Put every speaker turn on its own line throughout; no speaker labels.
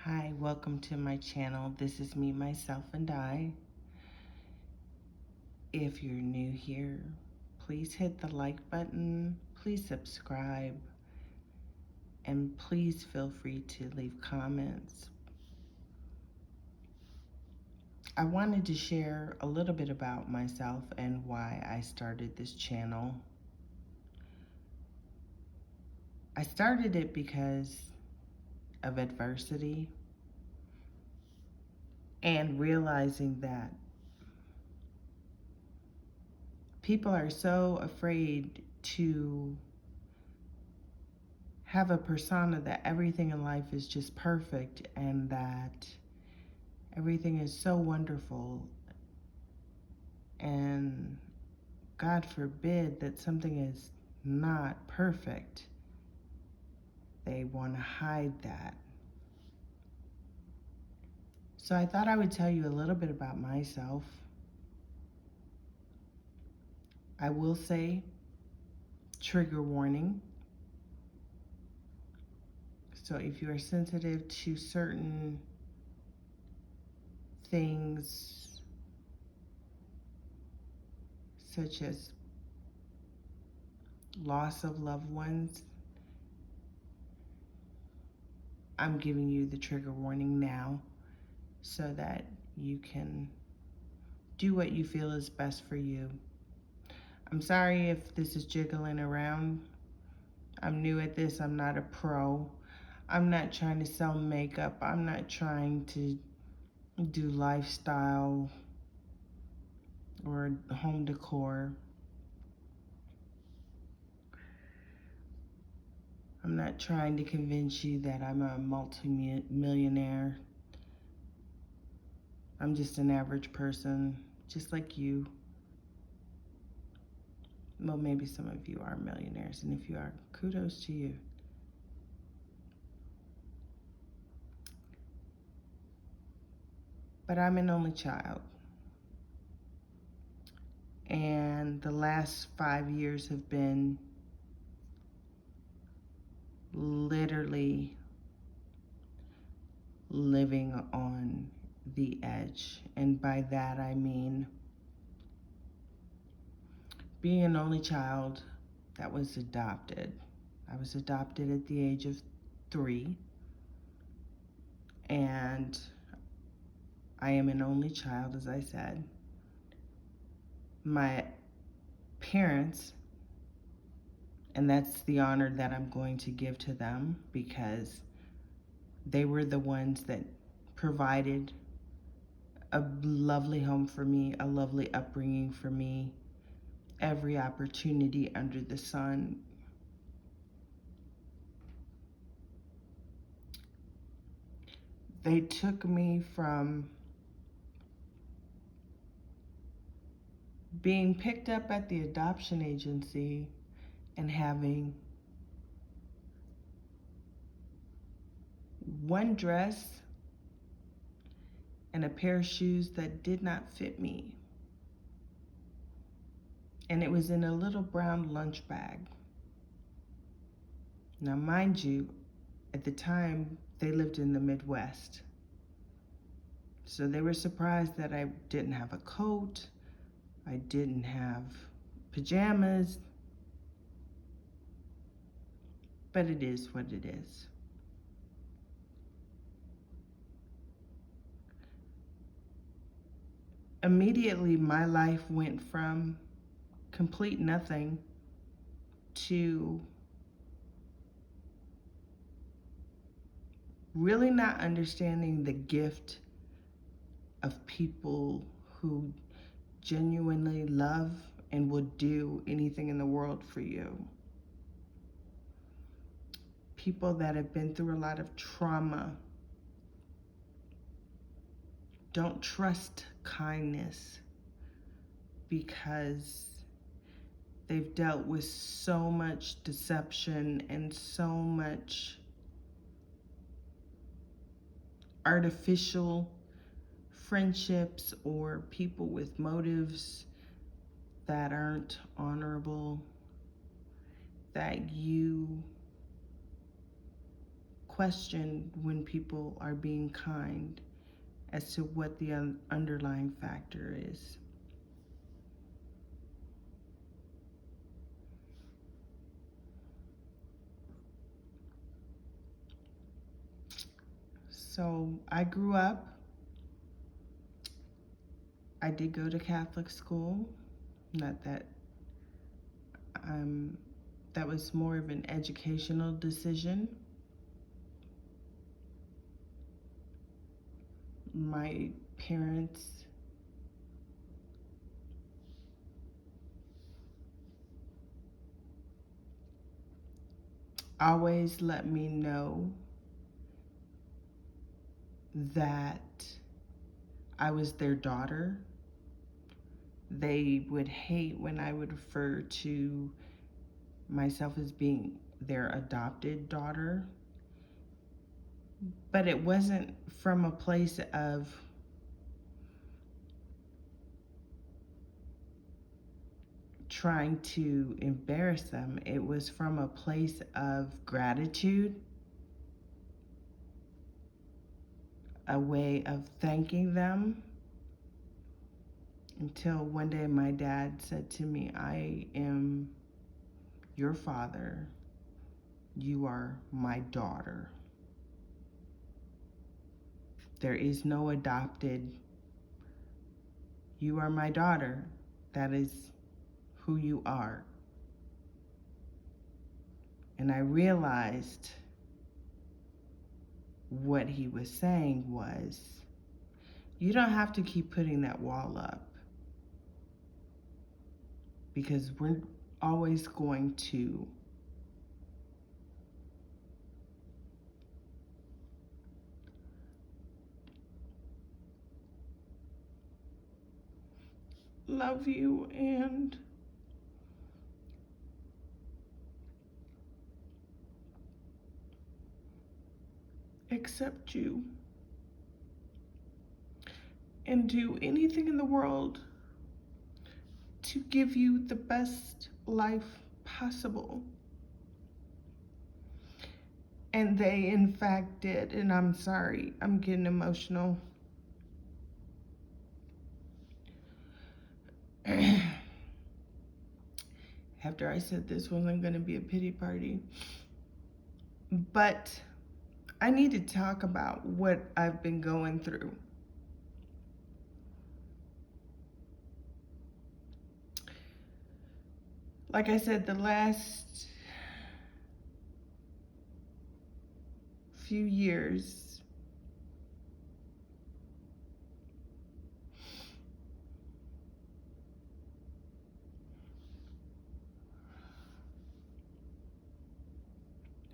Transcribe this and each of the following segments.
Hi, welcome to my channel. This is me, myself, and I. If you're new here, please hit the like button, please subscribe, and please feel free to leave comments. I wanted to share a little bit about myself and why I started this channel. I started it because of adversity and realizing that people are so afraid to have a persona that everything in life is just perfect and that everything is so wonderful, and God forbid that something is not perfect. They want to hide that. So I thought I would tell you a little bit about myself. I will say trigger warning. So if you are sensitive to certain things, such as loss of loved ones, I'm giving you the trigger warning now so that you can do what you feel is best for you. I'm sorry if this is jiggling around. I'm new at this. I'm not a pro. I'm not trying to sell makeup. I'm not trying to do lifestyle or home decor. I'm not trying to convince you that I'm a multi-millionaire. I'm just an average person, just like you. Well, maybe some of you are millionaires, and if you are, kudos to you. But I'm an only child. And the last 5 years have been literally living on the edge. And by that I mean being an only child that was adopted. I was adopted at the age of 3, and I am an only child, as I said. My parents, and that's the honor that I'm going to give to them, because they were the ones that provided a lovely home for me, a lovely upbringing for me, every opportunity under the sun. They took me from being picked up at the adoption agency and having one dress and a pair of shoes that did not fit me. And it was in a little brown lunch bag. Now, mind you, at the time, they lived in the Midwest. So they were surprised that I didn't have a coat, I didn't have pajamas, but it is what it is. Immediately, my life went from complete nothing to really not understanding the gift of people who genuinely love and would do anything in the world for you. People that have been through a lot of trauma don't trust kindness because they've dealt with so much deception and so much artificial friendships or people with motives that aren't honorable, that you question when people are being kind as to what the underlying factor is. So I grew up, I did go to Catholic school, not that that was more of an educational decision. My parents always let me know that I was their daughter. They would hate when I would refer to myself as being their adopted daughter. But it wasn't from a place of trying to embarrass them. It was from a place of gratitude, a way of thanking them, until one day my dad said to me, "I am your father. You are my daughter. There is no adopted. You are my daughter. That is who you are." And I realized what he was saying was, you don't have to keep putting that wall up, because we're always going to love you and accept you and do anything in the world to give you the best life possible. And they, in fact, did. And I'm sorry, I'm getting emotional. After I said this wasn't going to be a pity party. But I need to talk about what I've been going through. Like I said, the last few years,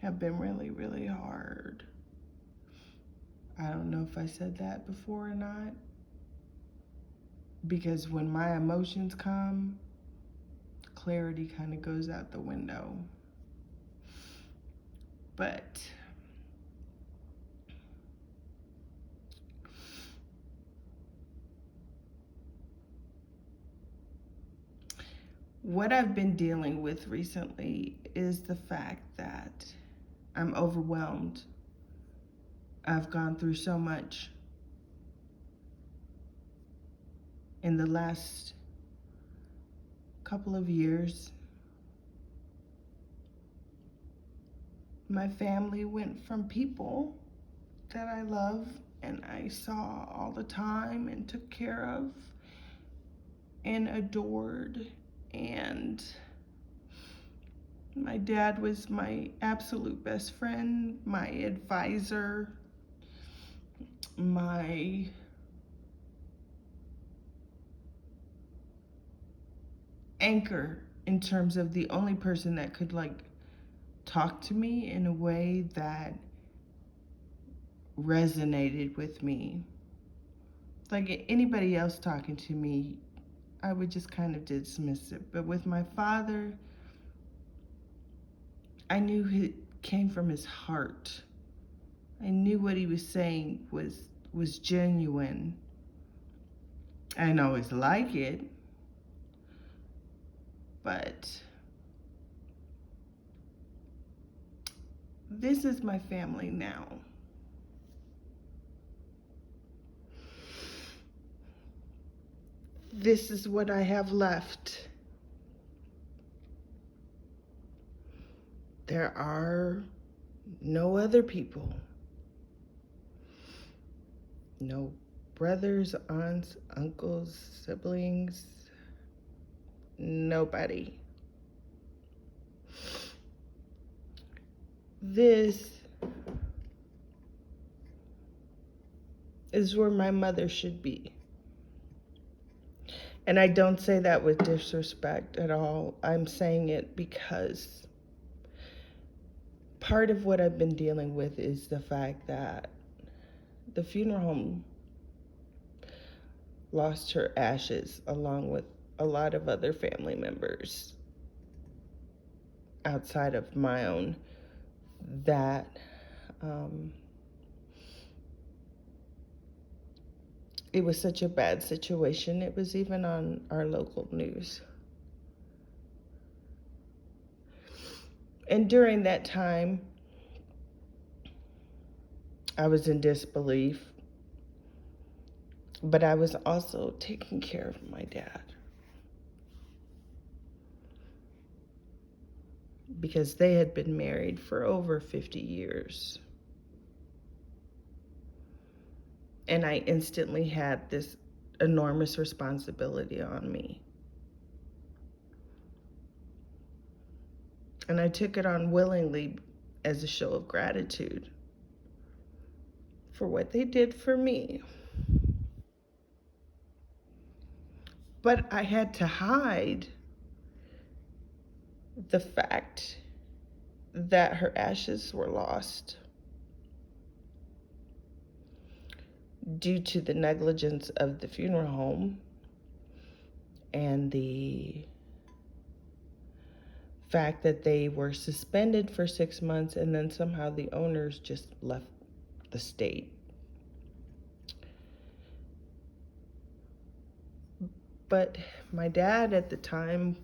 have been really, really hard. I don't know if I said that before or not, because when my emotions come, clarity kind of goes out the window. But what I've been dealing with recently is the fact that I'm overwhelmed. I've gone through so much in the last couple of years. My family went from people that I love and I saw all the time and took care of and adored, and my dad was my absolute best friend, my advisor, my anchor, in terms of the only person that could talk to me in a way that resonated with me. Like anybody else talking to me, I would just kind of dismiss it. But with my father, I knew it came from his heart. I knew what he was saying was genuine. I didn't always like it, but This is my family now. This is what I have left. There are no other people. No brothers, aunts, uncles, siblings. Nobody. This is where my mother should be. And I don't say that with disrespect at all. I'm saying it because part of what I've been dealing with is the fact that the funeral home lost her ashes along with a lot of other family members outside of my own that it was such a bad situation. It was even on our local news. And during that time, I was in disbelief, but I was also taking care of my dad. Because they had been married for over 50 years. And I instantly had this enormous responsibility on me. And I took it on willingly as a show of gratitude for what they did for me. But I had to hide the fact that her ashes were lost due to the negligence of the funeral home and the fact that they were suspended for 6 months and then somehow the owners just left the state. But my dad at the time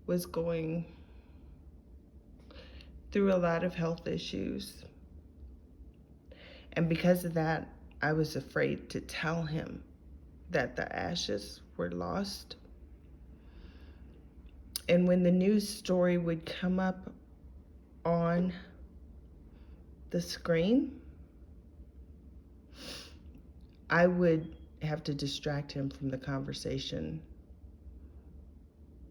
was going through a lot of health issues. And because of that, I was afraid to tell him that the ashes were lost. And when the news story would come up on the screen, I would have to distract him from the conversation.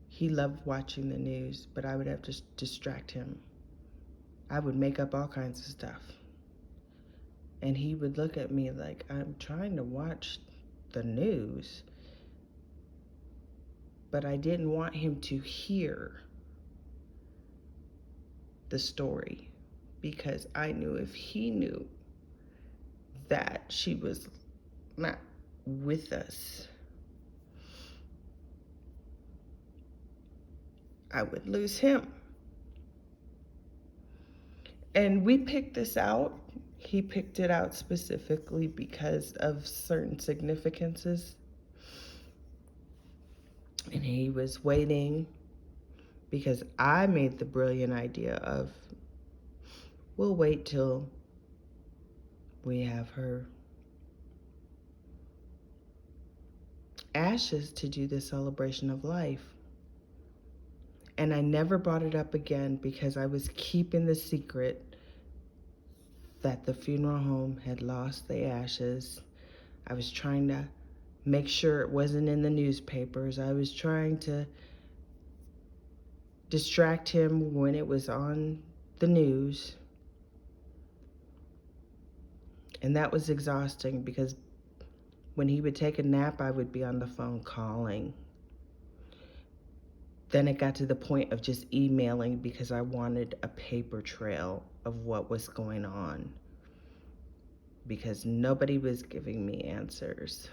He loved watching the news, but I would have to distract him. I would make up all kinds of stuff. And he would look at me like, I'm trying to watch the news. But I didn't want him to hear the story because I knew if he knew that she was not with us, I would lose him. And we picked this out. He picked it out specifically because of certain significances. And he was waiting because I made the brilliant idea of, we'll wait till we have her ashes to do the celebration of life. And I never brought it up again because I was keeping the secret that the funeral home had lost the ashes. I was trying to make sure it wasn't in the newspapers. I was trying to distract him when it was on the news. And that was exhausting because when he would take a nap, I would be on the phone calling. Then it got to the point of just emailing because I wanted a paper trail of what was going on because nobody was giving me answers.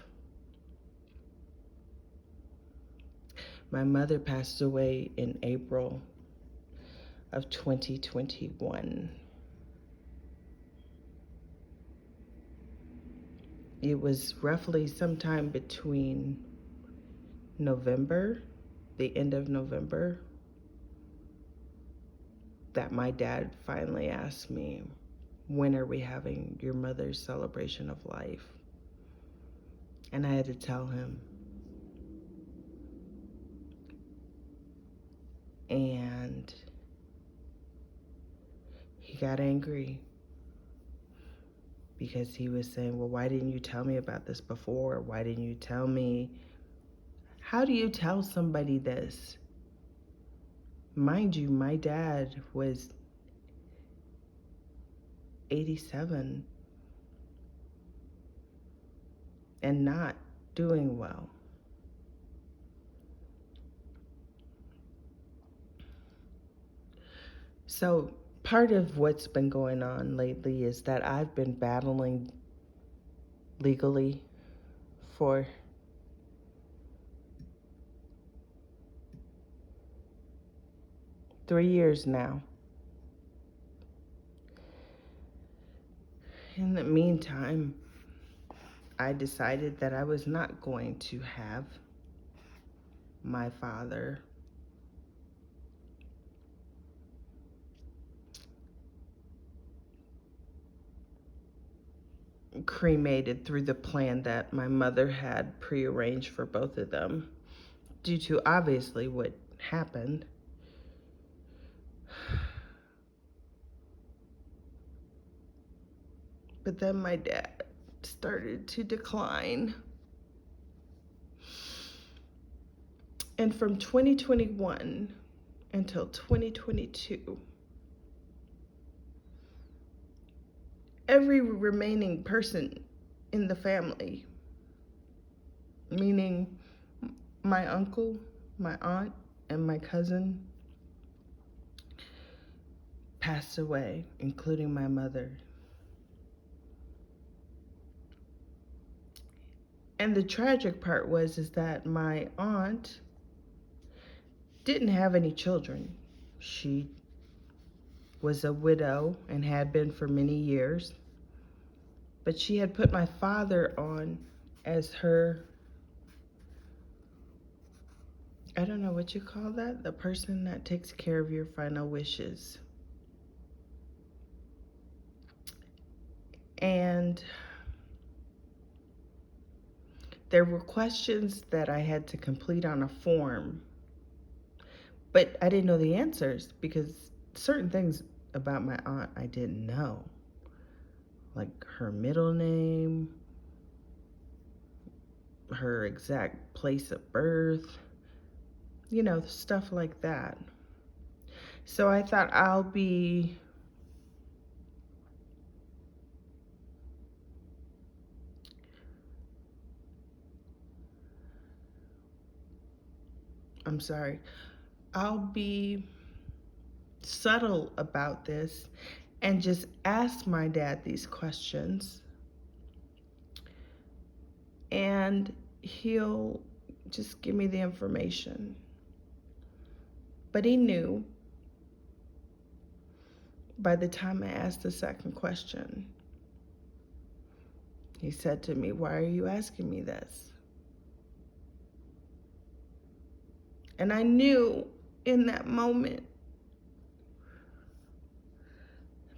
My mother passed away in April of 2021. It was roughly sometime between November, the end of November, that my dad finally asked me, when are we having your mother's celebration of life? And I had to tell him. And he got angry because he was saying, well, why didn't you tell me about this before? Why didn't you tell me? How do you tell somebody this? Mind you, my dad was 87 and not doing well. So part of what's been going on lately is that I've been battling legally for 3 years now. In the meantime, I decided that I was not going to have my father cremated through the plan that my mother had prearranged for both of them, due to obviously what happened. But then my dad started to decline. And from 2021 until 2022, every remaining person in the family, meaning my uncle, my aunt, and my cousin, passed away, including my mother. And the tragic part is that my aunt didn't have any children. She was a widow and had been for many years. But she had put my father on as her, I don't know what you call that, the person that takes care of your final wishes. And there were questions that I had to complete on a form, but I didn't know the answers because certain things about my aunt I didn't know, like her middle name, her exact place of birth, stuff like that. So I thought I'll be subtle about this and just ask my dad these questions, and he'll just give me the information. But he knew by the time I asked the second question. He said to me, "Why are you asking me this?" And I knew in that moment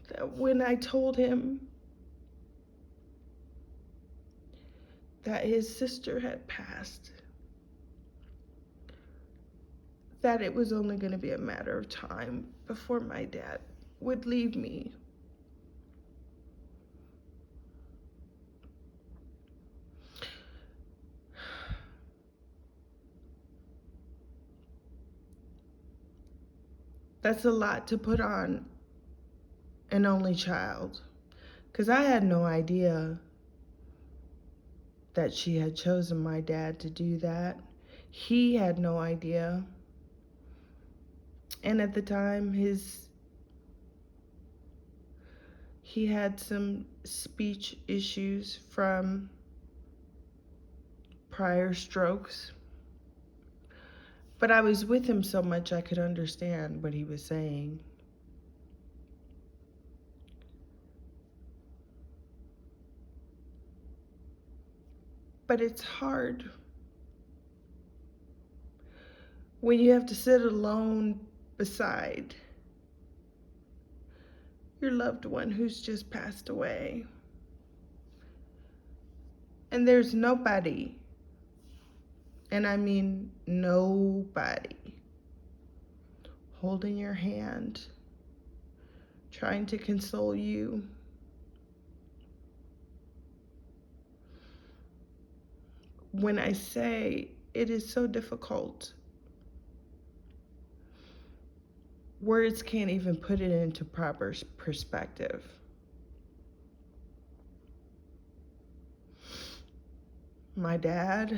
that when I told him that his sister had passed, that it was only going to be a matter of time before my dad would leave me. That's a lot to put on an only child, because I had no idea that she had chosen my dad to do that. He had no idea. And at the time, he had some speech issues from prior strokes. But I was with him so much I could understand what he was saying. But it's hard when you have to sit alone beside your loved one who's just passed away. And there's nobody, and I mean nobody, holding your hand, trying to console you. When I say it is so difficult, words can't even put it into proper perspective. My dad,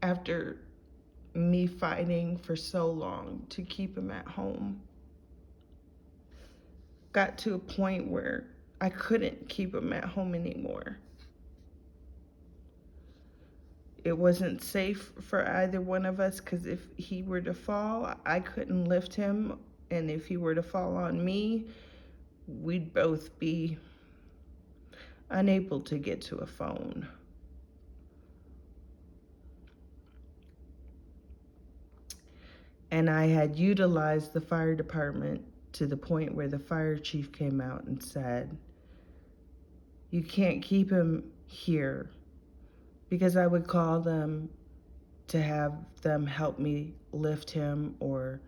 after me fighting for so long to keep him at home, got to a point where I couldn't keep him at home anymore. It wasn't safe for either one of us, because if he were to fall, I couldn't lift him. And if he were to fall on me, we'd both be unable to get to a phone. And I had utilized the fire department to the point where the fire chief came out and said, "You can't keep him here," because I would call them to have them help me lift him or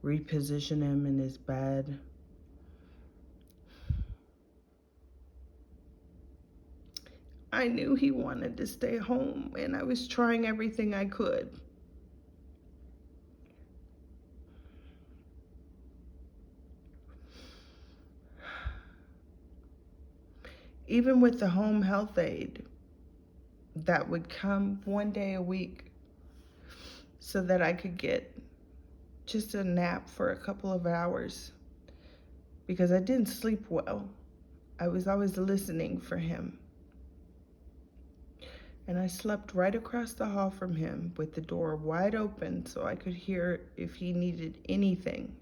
reposition him in his bed. I knew he wanted to stay home, and I was trying everything I could. Even with the home health aide that would come one day a week so that I could get just a nap for a couple of hours, because I didn't sleep well. I was always listening for him. And I slept right across the hall from him with the door wide open so I could hear if he needed anything.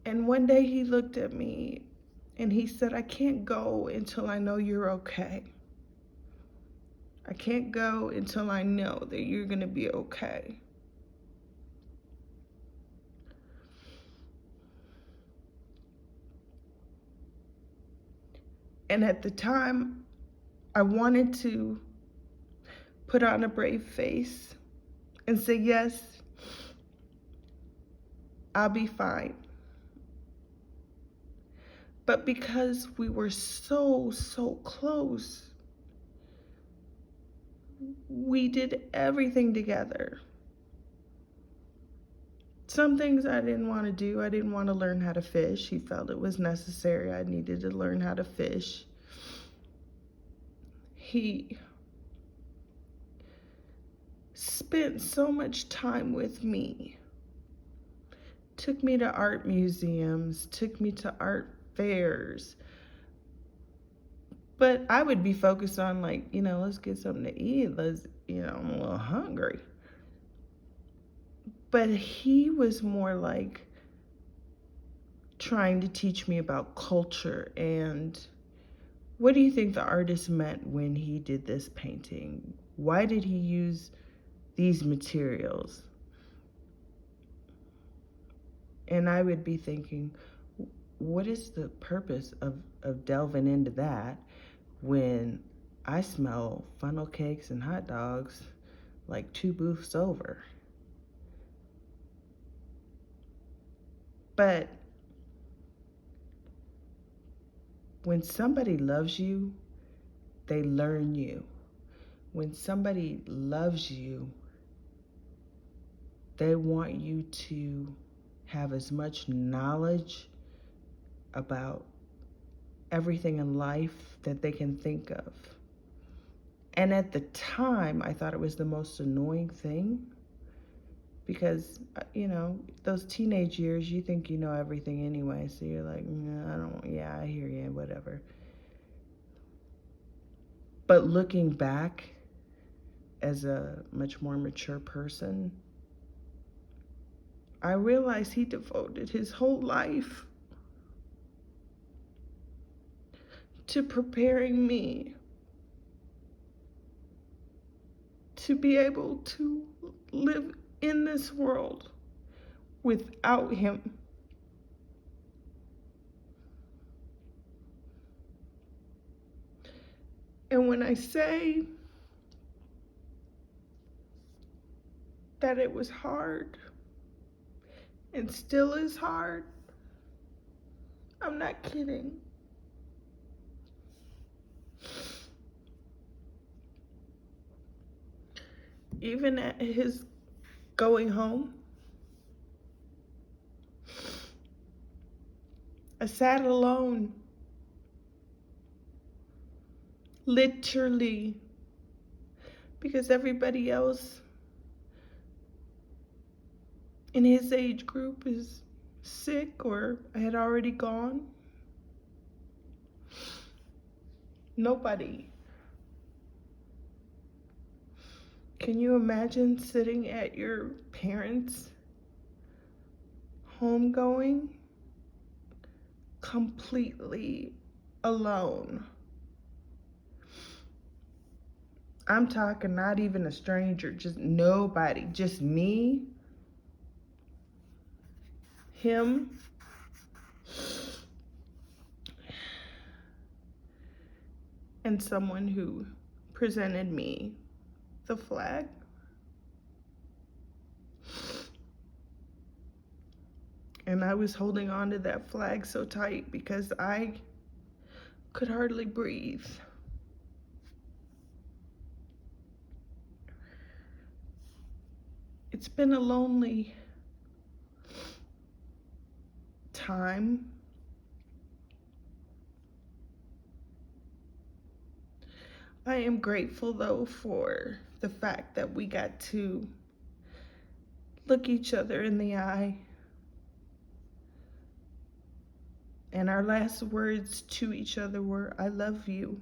And one day he looked at me and he said, "I can't go until I know you're okay. I can't go until I know that you're going to be okay." And at the time, I wanted to put on a brave face and say, "Yes, I'll be fine." But because we were so close, we did everything together. Some things I didn't want to do. I didn't want to learn how to fish. He felt it was necessary. I needed to learn how to fish. He spent so much time with me. Took me to art museums, took me to art fairs. But I would be focused on, like, let's get something to eat. I'm a little hungry. But he was more like trying to teach me about culture and what do you think the artist meant when he did this painting? Why did he use these materials? And I would be thinking, what is the purpose of delving into that when I smell funnel cakes and hot dogs like 2 booths over? But when somebody loves you, they learn you. When somebody loves you, they want you to have as much knowledge about everything in life that they can think of. And at the time, I thought it was the most annoying thing because, those teenage years, you think you know everything anyway. So you're like, I hear you, whatever. But looking back as a much more mature person, I realized he devoted his whole life to preparing me to be able to live in this world without him. And when I say that it was hard and still is hard, I'm not kidding. Even at his going home, I sat alone, literally, because everybody else in his age group is sick or had already gone. Nobody. Can you imagine sitting at your parents' homegoing completely alone? I'm talking not even a stranger, just nobody, just me, him, and someone who presented me the flag. And I was holding on to that flag so tight because I could hardly breathe. It's been a lonely time. I am grateful though for the fact that we got to look each other in the eye. And our last words to each other were, "I love you."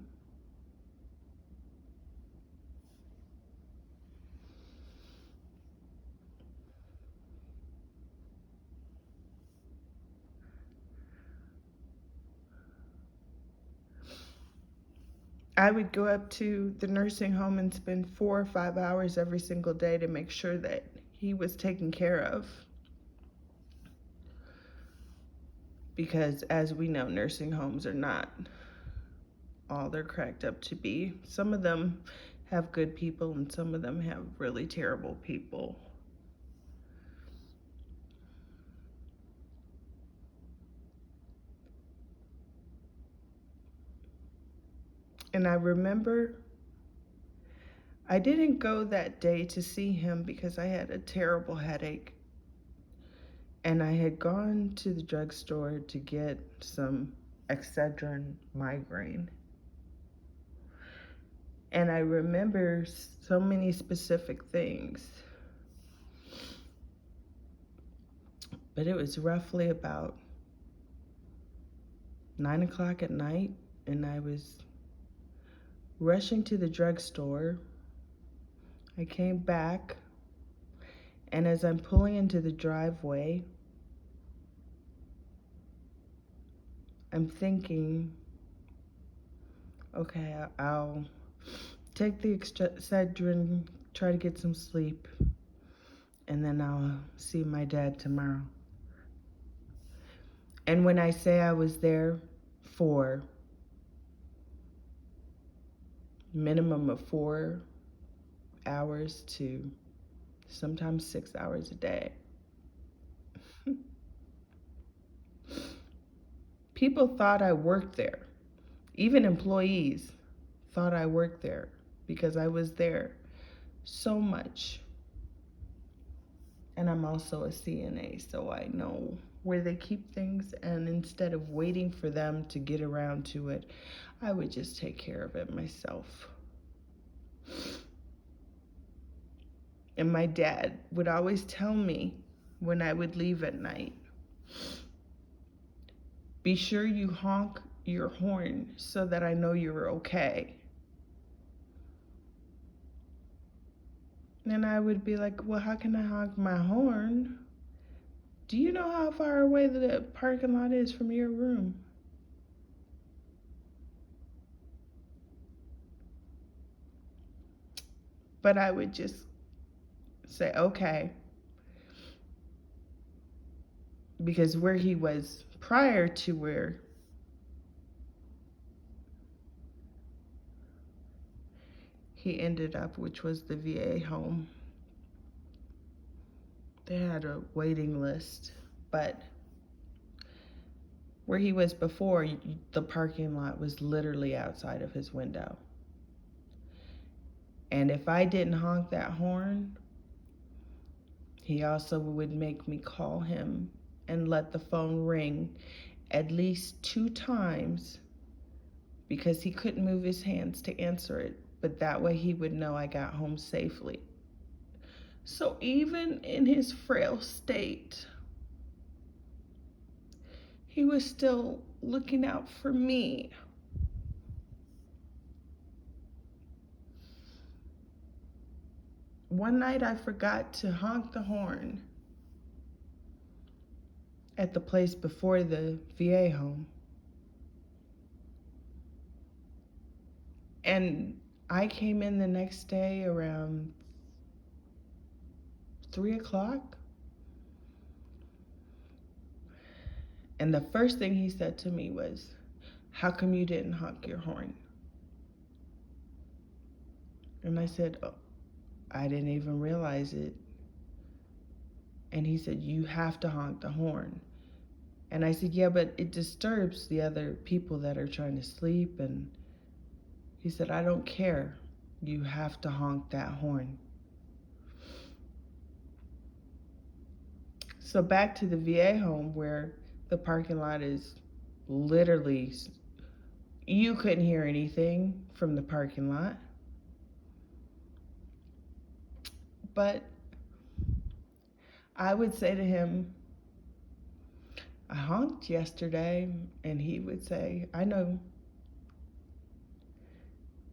I would go up to the nursing home and spend 4 or 5 hours every single day to make sure that he was taken care of. Because as we know, nursing homes are not all they're cracked up to be. Some of them have good people and some of them have really terrible people. And I remember I didn't go that day to see him because I had a terrible headache. And I had gone to the drugstore to get some Excedrin migraine. And I remember so many specific things. But it was roughly about 9 o'clock at night, and I was rushing to the drugstore. I came back, and as I'm pulling into the driveway, I'm thinking, okay, I'll take the Excedrin, try to get some sleep, and then I'll see my dad tomorrow. And when I say I was there for minimum of 4 hours to sometimes 6 hours a day, people thought I worked there. Even employees thought I worked there because I was there so much. And I'm also a CNA, so I know where they keep things, and instead of waiting for them to get around to it, I would just take care of it myself. And my dad would always tell me when I would leave at night, be sure you honk your horn so that I know you're okay. And I would be like, well, how can I honk my horn Do you know how far away the parking lot is from your room? But I would just say, okay, because where he was prior to where he ended up, which was the VA home, they had a waiting list. But where he was before, the parking lot was literally outside of his window. And if I didn't honk that horn, he also would make me call him and let the phone ring at least 2 times because he couldn't move his hands to answer it. But that way he would know I got home safely. So even in his frail state, he was still looking out for me. One night I forgot to honk the horn at the place before the VA home. And I came in the next day around 3 o'clock. And the first thing he said to me was, "How come you didn't honk your horn?" And I said, "Oh, I didn't even realize it." And he said, "You have to honk the horn." And I said, "Yeah, but it disturbs the other people that are trying to sleep." And he said, "I don't care. You have to honk that horn." So back to the VA home where the parking lot is literally, you couldn't hear anything from the parking lot. But I would say to him, "I honked yesterday." And he would say, "I know,"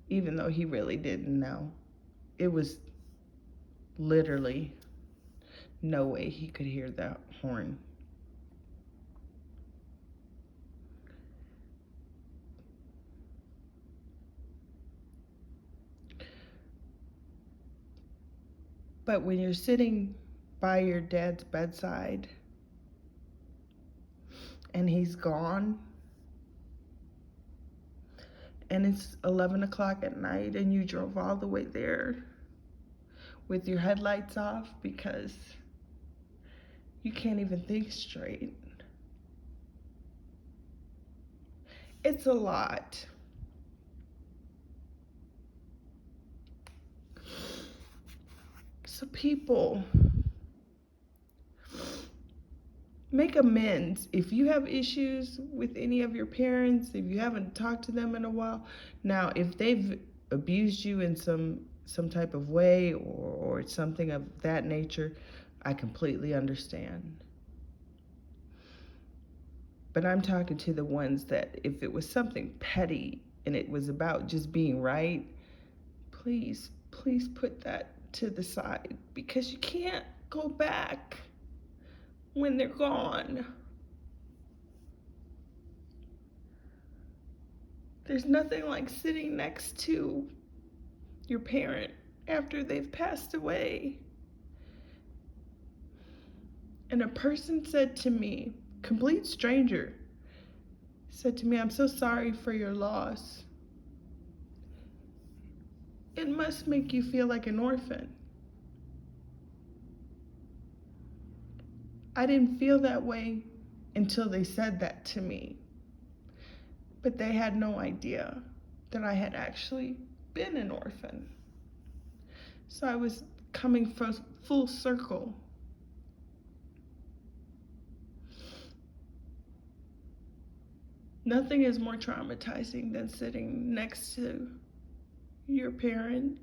even though he really didn't know. It was literally no way he could hear that horn. But when you're sitting by your dad's bedside and he's gone, and it's 11 o'clock at night, and you drove all the way there with your headlights off because you can't even think straight, it's a lot. So, people, make amends. If you have issues with any of your parents, if you haven't talked to them in a while, now if they've abused you in some type of way, or something of that nature, I completely understand. But I'm talking to the ones that if it was something petty and it was about just being right, please put that to the side, because you can't go back when they're gone. There's nothing like sitting next to your parent after they've passed away. And a person said to me, complete stranger, said to me, "I'm so sorry for your loss. It must make you feel like an orphan." I didn't feel that way until they said that to me. But they had no idea that I had actually been an orphan. So I was coming full circle. Nothing is more traumatizing than sitting next to your parent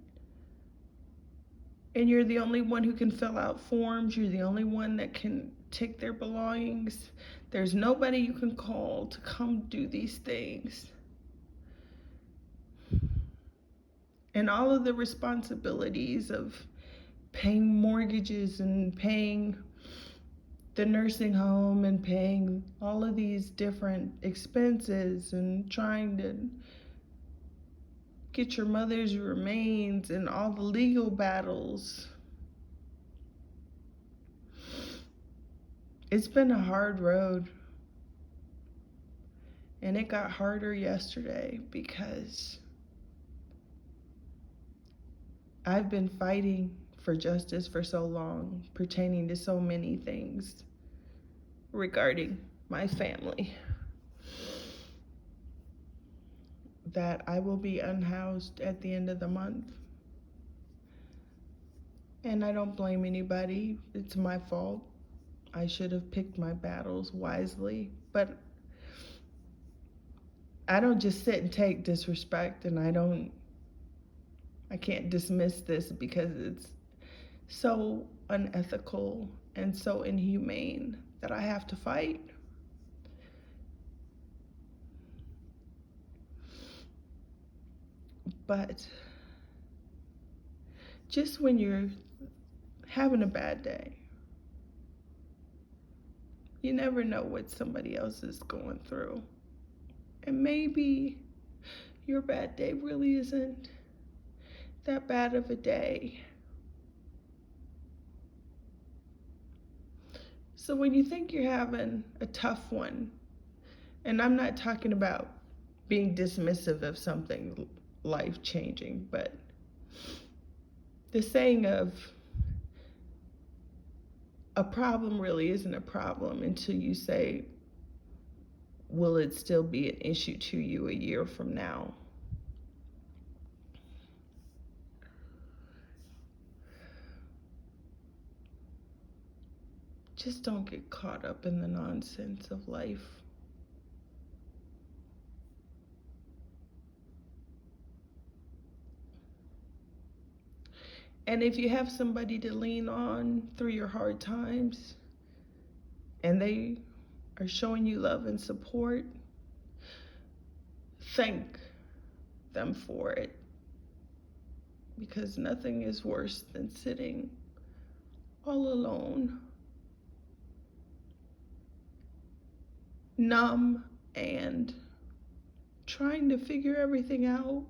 and you're the only one who can fill out forms. You're the only one that can take their belongings. There's nobody you can call to come do these things. And all of the responsibilities of paying mortgages and paying the nursing home and paying all of these different expenses and trying to get your mother's remains and all the legal battles. It's been a hard road. And it got harder yesterday because I've been fighting for justice for so long, pertaining to so many things regarding my family, that I will be unhoused at the end of the month. And I don't blame anybody. It's my fault. I should have picked my battles wisely. But I don't just sit and take disrespect, and I can't dismiss this because it's so unethical and so inhumane that I have to fight. But just when you're having a bad day, you never know what somebody else is going through. And maybe your bad day really isn't that bad of a day. So when you think you're having a tough one, and I'm not talking about being dismissive of something life-changing, but the saying of a problem really isn't a problem until you say, will it still be an issue to you a year from now? Just don't get caught up in the nonsense of life. And if you have somebody to lean on through your hard times, and they are showing you love and support, thank them for it. Because nothing is worse than sitting all alone, numb, and trying to figure everything out.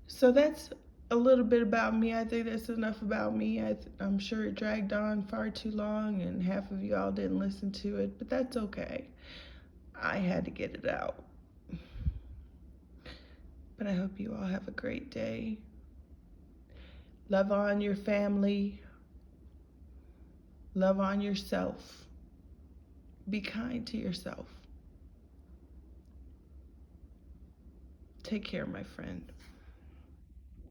So that's a little bit about me. I think that's enough about me. I'm sure it dragged on far too long and half of y'all didn't listen to it, but that's okay. I had to get it out. But I hope you all have a great day. Love on your family. Love on yourself. Be kind to yourself. Take care, my friend.